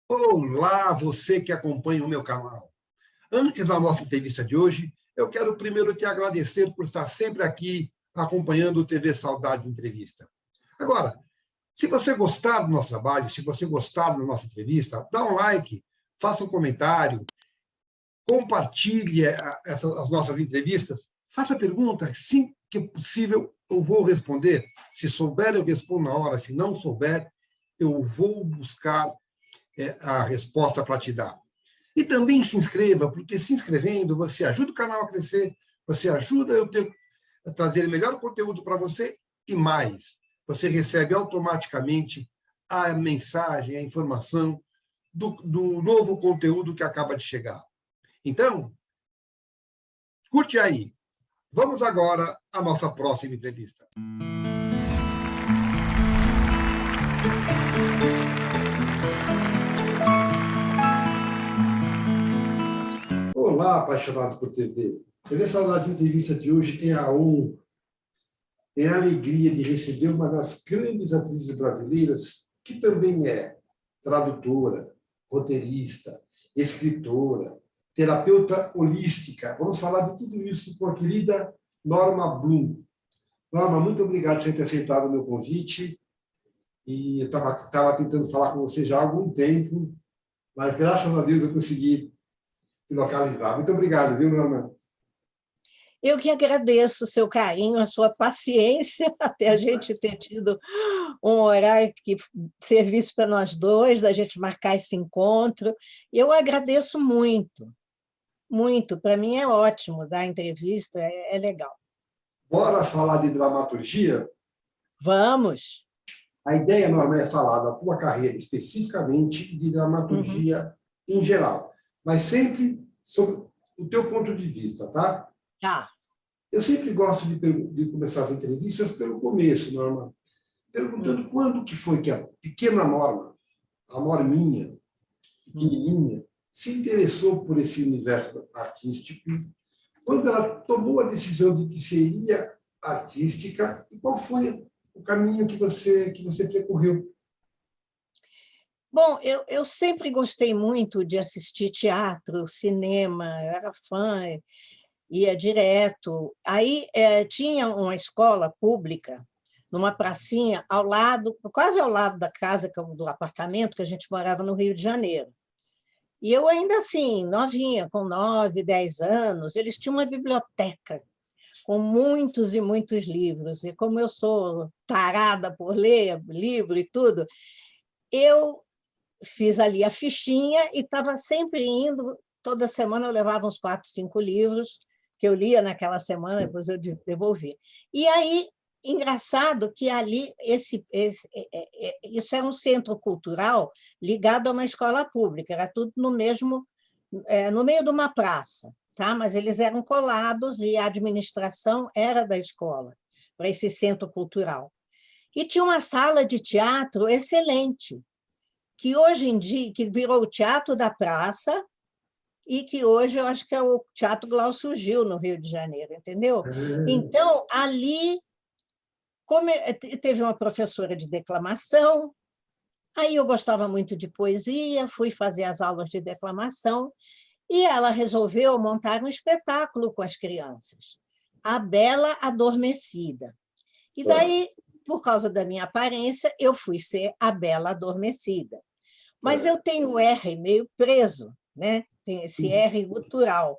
Olá, você que acompanha o meu canal. Antes da nossa entrevista de hoje, eu quero primeiro te agradecer por estar sempre aqui acompanhando o TV Saudade Entrevista. Agora, se você gostar do nosso trabalho, se você gostar da nossa entrevista, dá um like, faça um comentário, compartilhe as nossas entrevistas, faça perguntas, sim que é possível, eu vou responder. Se souber, eu respondo na hora, se não souber, eu vou buscar a resposta para te dar. E também se inscreva, porque se inscrevendo, você ajuda o canal a crescer, você ajuda a trazer melhor conteúdo para você e mais. Você recebe automaticamente a mensagem, a informação do novo conteúdo que acaba de chegar. Então, curte aí. Vamos agora à nossa próxima entrevista. Olá, apaixonados por TV. TV Saudade Entrevista de hoje tem a honra, tem a alegria de receber uma das grandes atrizes brasileiras, que também é tradutora, roteirista, escritora, terapeuta holística. Vamos falar de tudo isso com a querida Norma Bloom. Norma, muito obrigado por você ter aceitado o meu convite. E eu estava tentando falar com você já há algum tempo, mas graças a Deus eu consegui te localizar. Muito obrigado, viu, Norma? Eu que agradeço o seu carinho, a sua paciência, até a gente ter tido um horário que servisse para nós dois, da gente marcar esse encontro. Eu agradeço muito, muito. Para mim é ótimo dar entrevista, é legal. Bora falar de dramaturgia? Vamos. A ideia, Norma, é falar da tua carreira, especificamente de dramaturgia em geral, mas sempre sobre o teu ponto de vista, tá? Tá. Eu sempre gosto de começar as entrevistas pelo começo, Norma, perguntando quando que foi que a pequena Norma, a Norminha, pequenininha, se interessou por esse universo artístico, quando ela tomou a decisão de que seria artística e qual foi o caminho que você percorreu. Bom, eu sempre gostei muito de assistir teatro, cinema, eu era fã, ia direto. Aí tinha uma escola pública, numa pracinha, ao lado, quase ao lado da casa, do apartamento, que a gente morava no Rio de Janeiro. E eu ainda assim, novinha, com 9, 10 anos, eles tinham uma biblioteca com muitos e muitos livros. E como eu sou tarada por ler livro e tudo, eu fiz ali a fichinha e estava sempre indo, toda semana eu levava uns 4, 5 livros, que eu lia naquela semana, depois eu devolvia. E aí, engraçado que ali, isso era um centro cultural ligado a uma escola pública, era tudo no mesmo, no meio de uma praça, tá? Mas eles eram colados e a administração era da escola, para esse centro cultural. E tinha uma sala de teatro excelente, que hoje em dia que virou o Teatro da Praça e que hoje eu acho que é o Teatro Glaucio Gil, no Rio de Janeiro, entendeu? Então, ali teve uma professora de declamação, aí eu gostava muito de poesia, fui fazer as aulas de declamação, e ela resolveu montar um espetáculo com as crianças, A Bela Adormecida. E daí, por causa da minha aparência, eu fui ser a Bela Adormecida. Mas eu tenho o R meio preso, né? Tem esse R gutural.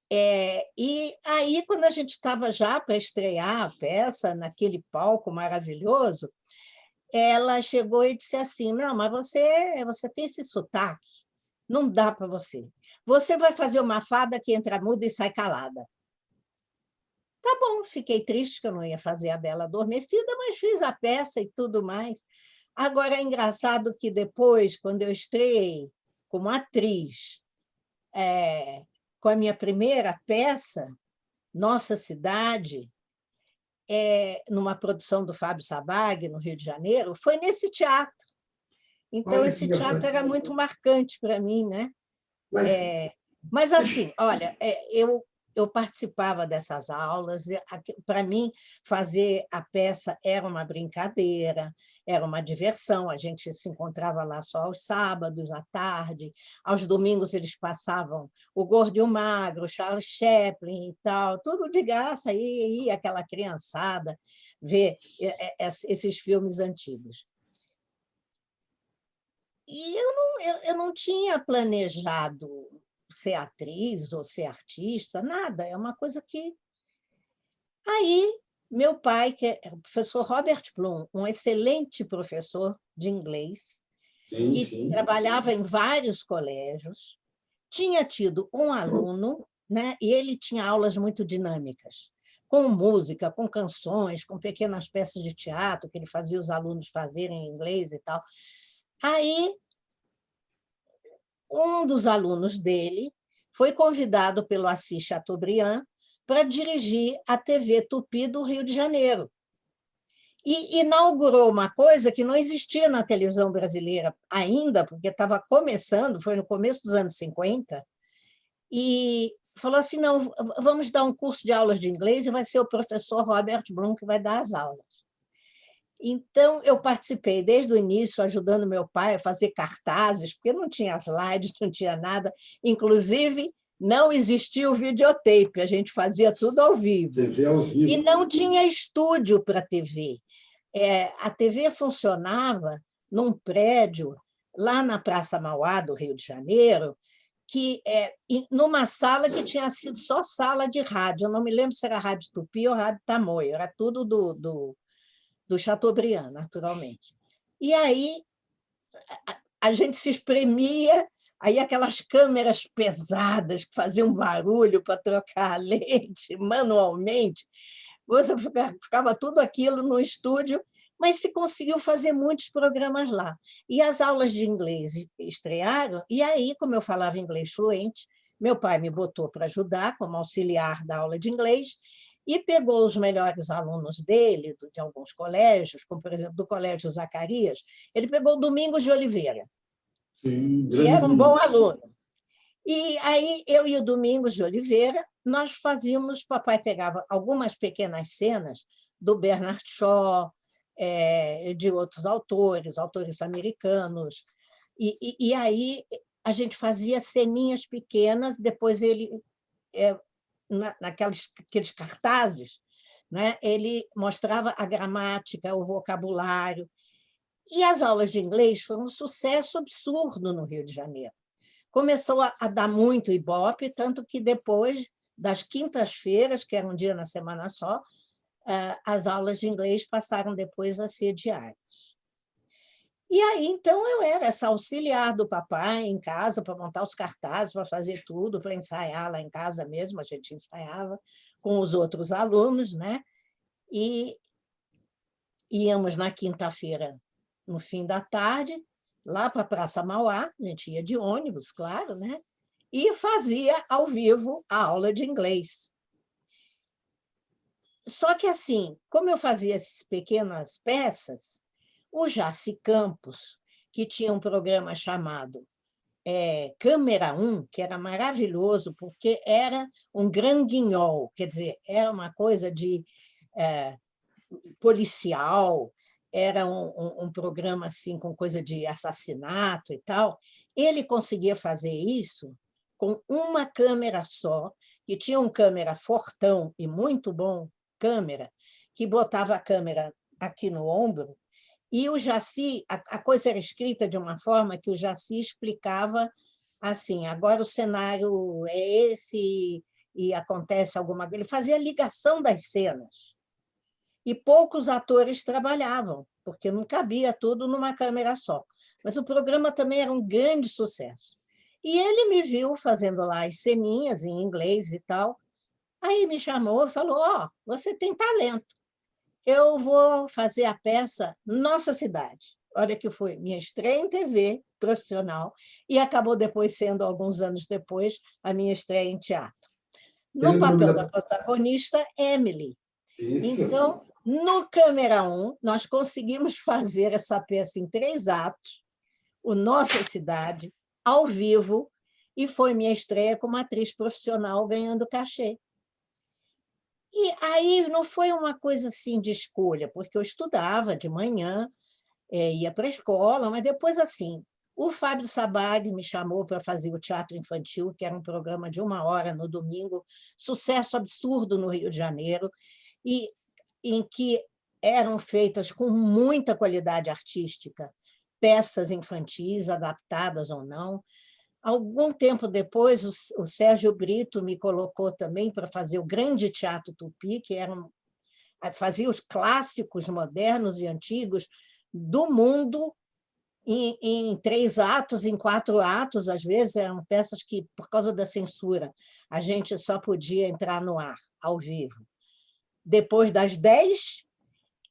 E aí, quando a gente estava já para estrear a peça, naquele palco maravilhoso, ela chegou e disse assim, não, mas você tem esse sotaque, não dá para você. Você vai fazer uma fada que entra muda e sai calada. Tá bom, fiquei triste que eu não ia fazer a Bela Adormecida, mas fiz a peça e tudo mais. Agora, é engraçado que depois, quando eu estreiei como atriz, com a minha primeira peça, Nossa Cidade, numa produção do Fábio Sabag, no Rio de Janeiro, foi nesse teatro. Então, esse teatro era muito marcante para mim, né? Mas assim, olha, eu eu participava dessas aulas. Para mim, fazer a peça era uma brincadeira, era uma diversão. A gente se encontrava lá só aos sábados, à tarde. Aos domingos, eles passavam O Gordo e o Magro, Charles Chaplin e tal, tudo de graça. Aí ia aquela criançada ver esses filmes antigos. E eu não tinha planejado ser atriz ou ser artista, nada. É uma coisa que... Aí, meu pai, que é o professor Robert Blum, um excelente professor de inglês, Sim, que sim. trabalhava em vários colégios, tinha tido um aluno, né, e ele tinha aulas muito dinâmicas, com música, com canções, com pequenas peças de teatro, que ele fazia os alunos fazerem em inglês e tal. Aí, um dos alunos dele foi convidado pelo Assis Chateaubriand para dirigir a TV Tupi do Rio de Janeiro. E inaugurou uma coisa que não existia na televisão brasileira ainda, porque estava começando, foi no começo dos anos 50, e falou assim, não, vamos dar um curso de aulas de inglês e vai ser o professor Robert Blum que vai dar as aulas. Então, eu participei desde o início, ajudando meu pai a fazer cartazes, porque não tinha slides, não tinha nada. Inclusive, não existia o videotape, a gente fazia tudo ao vivo. TV ao vivo. E não tinha estúdio para TV. A TV funcionava num prédio lá na Praça Mauá, do Rio de Janeiro, numa sala que tinha sido só sala de rádio. Eu não me lembro se era Rádio Tupi ou Rádio Tamoio, era tudo do Chateaubriand, naturalmente. E aí a gente se espremia, aí aquelas câmeras pesadas que faziam barulho para trocar a lente manualmente, você ficava tudo aquilo no estúdio, mas se conseguiu fazer muitos programas lá. E as aulas de inglês estrearam, e aí, como eu falava inglês fluente, meu pai me botou para ajudar como auxiliar da aula de inglês, e pegou os melhores alunos dele, de alguns colégios, como, por exemplo, do Colégio Zacarias, ele pegou o Domingos de Oliveira, Sim, que era um bom Domingos. aluno. E aí, eu e o Domingos de Oliveira, nós fazíamos, papai pegava algumas pequenas cenas do Bernard Shaw, de outros autores americanos, e aí a gente fazia ceninhas pequenas, depois ele, aqueles cartazes, né, ele mostrava a gramática, o vocabulário, e as aulas de inglês foram um sucesso absurdo no Rio de Janeiro. Começou a dar muito ibope, tanto que depois das quintas-feiras, que era um dia na semana só, as aulas de inglês passaram depois a ser diárias. E aí, então, eu era essa auxiliar do papai em casa para montar os cartazes, para fazer tudo, para ensaiar lá em casa mesmo, a gente ensaiava com os outros alunos, né? E íamos na quinta-feira, no fim da tarde, lá para a Praça Mauá, a gente ia de ônibus, claro, né? E fazia ao vivo a aula de inglês. Só que, assim, como eu fazia essas pequenas peças, o Jaci Campos, que tinha um programa chamado Câmera 1, que era maravilhoso, porque era um grand guignol, quer dizer, era uma coisa de policial, era um programa assim, com coisa de assassinato e tal. Ele conseguia fazer isso com uma câmera só, que tinha um câmera fortão e muito bom câmera, que botava a câmera aqui no ombro, e o Jaci, a coisa era escrita de uma forma que o Jaci explicava assim, agora o cenário é esse e acontece alguma coisa. Ele fazia a ligação das cenas. E poucos atores trabalhavam, porque não cabia tudo numa câmera só. Mas o programa também era um grande sucesso. E ele me viu fazendo lá as ceninhas em inglês e tal. Aí me chamou e falou, você tem talento. Eu vou fazer a peça Nossa Cidade. Olha que foi minha estreia em TV profissional e acabou depois sendo, alguns anos depois, a minha estreia em teatro. No papel da protagonista, Emily. Isso. Então, no Câmera 1, nós conseguimos fazer essa peça em 3 atos, o Nossa Cidade, ao vivo, e foi minha estreia como atriz profissional ganhando cachê. E aí não foi uma coisa assim de escolha, porque eu estudava de manhã, ia para a escola, mas depois, assim, o Fábio Sabag me chamou para fazer o Teatro Infantil, que era um programa de 1 hora no domingo, sucesso absurdo no Rio de Janeiro, e em que eram feitas com muita qualidade artística, peças infantis, adaptadas ou não. Algum tempo depois, o Sérgio Brito me colocou também para fazer o Grande Teatro Tupi, que fazia os clássicos modernos e antigos do mundo em 3 atos, em 4 atos, às vezes eram peças que, por causa da censura, a gente só podia entrar no ar, ao vivo, depois das 10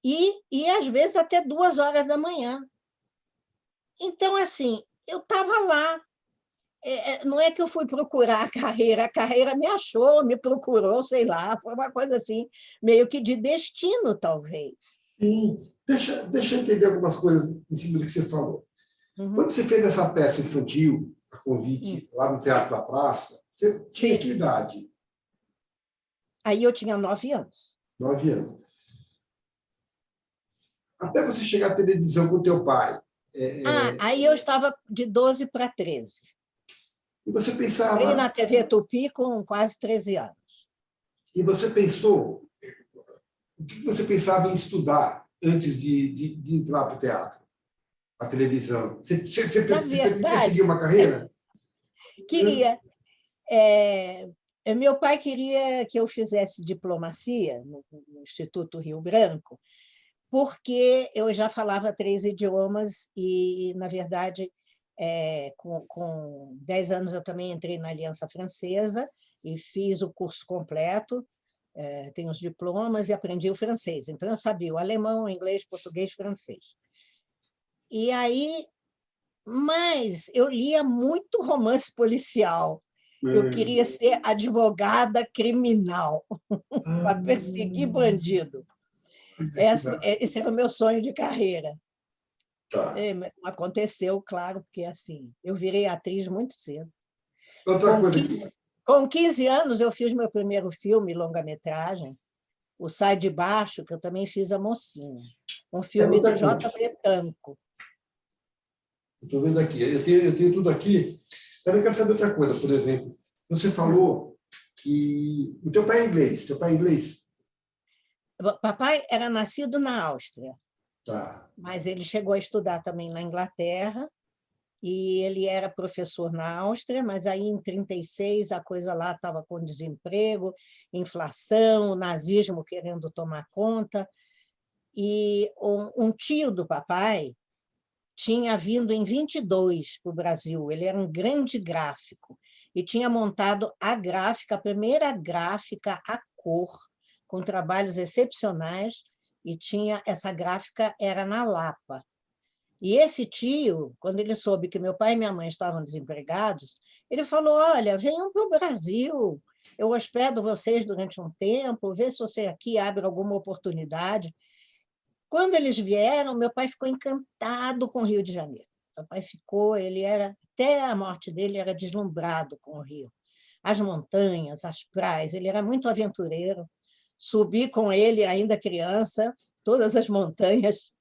e às vezes até 2 horas da manhã. Então, assim, eu estava lá. Não é que eu fui procurar a carreira me achou, me procurou, sei lá, foi uma coisa assim, meio que de destino, talvez. Sim. Deixa eu entender algumas coisas em cima do que você falou. Quando você fez essa peça infantil, a convite, lá no Teatro da Praça, você tinha que idade? Aí eu tinha 9 anos. 9 anos. Até você chegar à televisão com o teu pai. Aí eu estava de 12 para 13. E você Entrei na pensava... TV Tupi com quase 13 anos. E você pensou... O que você pensava em estudar antes de entrar para o teatro, a televisão? Você Na queria verdade, seguir uma carreira? queria. Meu pai queria que eu fizesse diplomacia no Instituto Rio Branco, porque eu já falava 3 idiomas e, na verdade, com 10 anos eu também entrei na Aliança Francesa e fiz o curso completo, tenho os diplomas e aprendi o francês. Então, eu sabia o alemão, o inglês, português, francês. E aí, mas eu lia muito romance policial. Eu queria ser advogada criminal para perseguir bandido. Esse era o meu sonho de carreira. Tá. Aconteceu, claro, porque assim, eu virei atriz muito cedo. Outra coisa Com 15 anos, eu fiz meu primeiro filme, longa-metragem, O Sai de Baixo, que eu também fiz a mocinha. Um filme do J.B. Tanco. Estou vendo aqui. Eu tenho tudo aqui. Mas eu quero saber outra coisa, por exemplo. Você falou que o teu pai é inglês. Teu pai é inglês? Papai era nascido na Áustria, Tá. mas ele chegou a estudar também na Inglaterra, e ele era professor na Áustria, mas aí em 1936 a coisa lá estava com desemprego, inflação, o nazismo querendo tomar conta, e um tio do papai tinha vindo em 22 para o Brasil, ele era um grande gráfico, e tinha montado a gráfica, a primeira gráfica a cor, com trabalhos excepcionais, e essa gráfica era na Lapa. E esse tio, quando ele soube que meu pai e minha mãe estavam desempregados, ele falou: olha, venham para o Brasil, eu hospedo vocês durante um tempo, vê se você aqui abre alguma oportunidade. Quando eles vieram, meu pai ficou encantado com o Rio de Janeiro. Meu pai ficou, até a morte dele, era deslumbrado com o Rio. As montanhas, as praias, ele era muito aventureiro. Subi com ele, ainda criança, todas as montanhas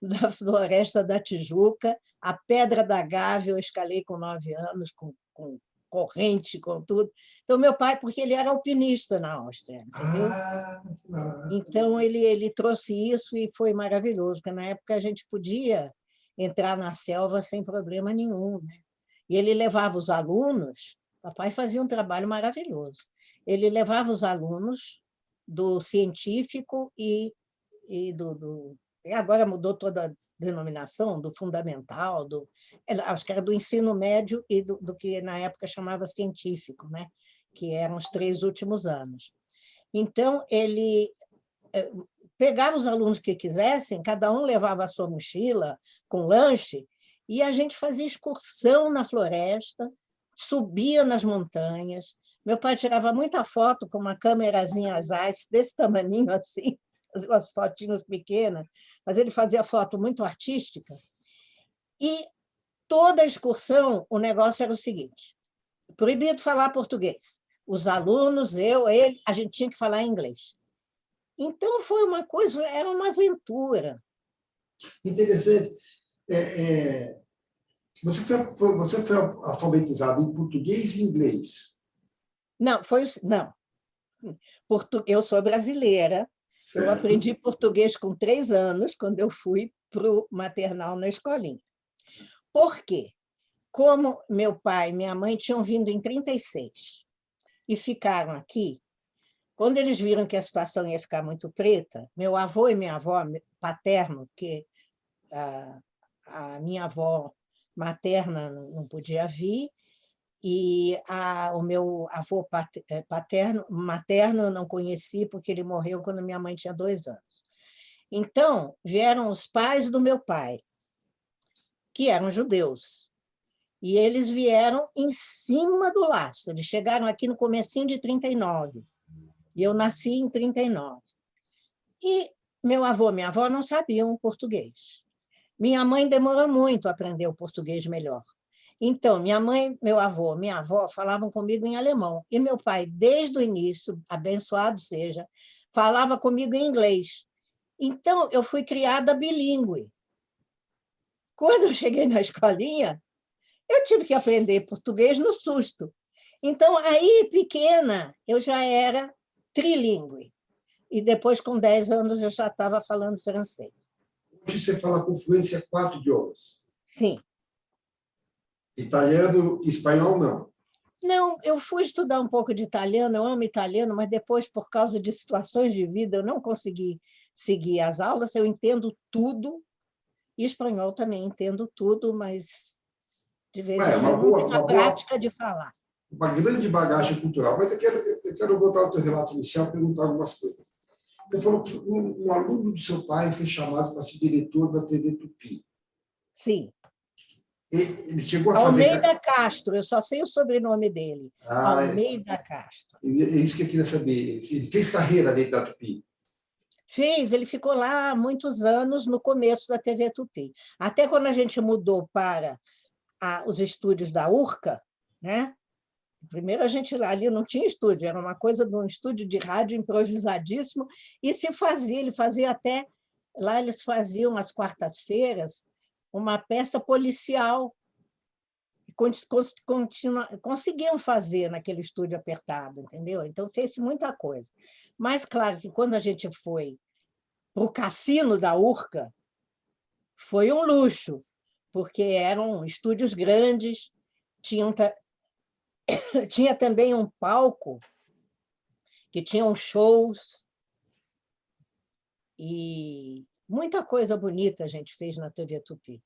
da Floresta da Tijuca, a Pedra da Gávea eu escalei com 9 anos, com corrente, com tudo. Então, meu pai, porque ele era alpinista na Áustria, entendeu? Então, ele trouxe isso e foi maravilhoso, porque na época a gente podia entrar na selva sem problema nenhum, né? E ele levava os alunos, papai fazia um trabalho maravilhoso, ele levava os alunos do científico e agora mudou toda a denominação, do fundamental, acho que era do ensino médio e do que na época chamava científico, né? Que eram os 3 últimos anos. Então, ele pegava os alunos que quisessem, cada um levava a sua mochila com lanche, e a gente fazia excursão na floresta, subia nas montanhas. Meu pai tirava muita foto com uma câmerazinha Zeiss, desse tamaninho assim, umas fotinhos pequenas, mas ele fazia foto muito artística. E toda a excursão, o negócio era o seguinte: proibido falar português. Os alunos, eu, ele, a gente tinha que falar inglês. Então, foi uma coisa, era uma aventura. Interessante. Você foi alfabetizado em português e inglês? Não, não. Eu sou brasileira, Certo. eu aprendi português com 3 anos, quando eu fui para o maternal na escolinha. Por quê? Como meu pai e minha mãe tinham vindo em 36 e ficaram aqui, quando eles viram que a situação ia ficar muito preta, meu avô e minha avó paterno, que a minha avó materna não podia vir, e o meu avô materno eu não conheci, porque ele morreu quando minha mãe tinha 2 anos. Então, vieram os pais do meu pai, que eram judeus, e eles vieram em cima do laço. Eles chegaram aqui no comecinho de 39, e eu nasci em 39. E meu avô e minha avó não sabiam português. Minha mãe demorou muito a aprender o português melhor. Então, minha mãe, meu avô, minha avó falavam comigo em alemão. E meu pai, desde o início, abençoado seja, falava comigo em inglês. Então, eu fui criada bilíngue. Quando eu cheguei na escolinha, eu tive que aprender português no susto. Então, aí, pequena, eu já era trilíngue. E depois, com 10 anos, eu já estava falando francês. Hoje você fala com fluência 4 idiomas? Sim. Italiano e espanhol, não? Não, eu fui estudar um pouco de italiano, eu amo italiano, mas depois, por causa de situações de vida, eu não consegui seguir as aulas. Eu entendo tudo, e espanhol também entendo tudo, mas de vez em quando não tenho a prática de falar. Uma grande bagagem cultural. Mas eu quero voltar ao teu relato inicial e perguntar algumas coisas. Você falou que um aluno do seu pai foi chamado para ser diretor da TV Tupi. Sim. Ele chegou a fazer... Almeida Castro, eu só sei o sobrenome dele. Almeida Castro. É isso que eu queria saber. Ele fez carreira dentro da Tupi? Fez, ele ficou lá há muitos anos, no começo da TV Tupi. Até quando a gente mudou para os estúdios da Urca, né? Primeiro, a gente ali não tinha estúdio, era uma coisa de um estúdio de rádio improvisadíssimo, e ele fazia até... Lá eles faziam, às quartas-feiras, uma peça policial. Conseguiam fazer naquele estúdio apertado, entendeu? Então, fez muita coisa. Mas, claro, que quando a gente foi para o cassino da Urca, foi um luxo, porque eram estúdios grandes, tinha também um palco que tinham shows, e muita coisa bonita a gente fez na TV Tupi.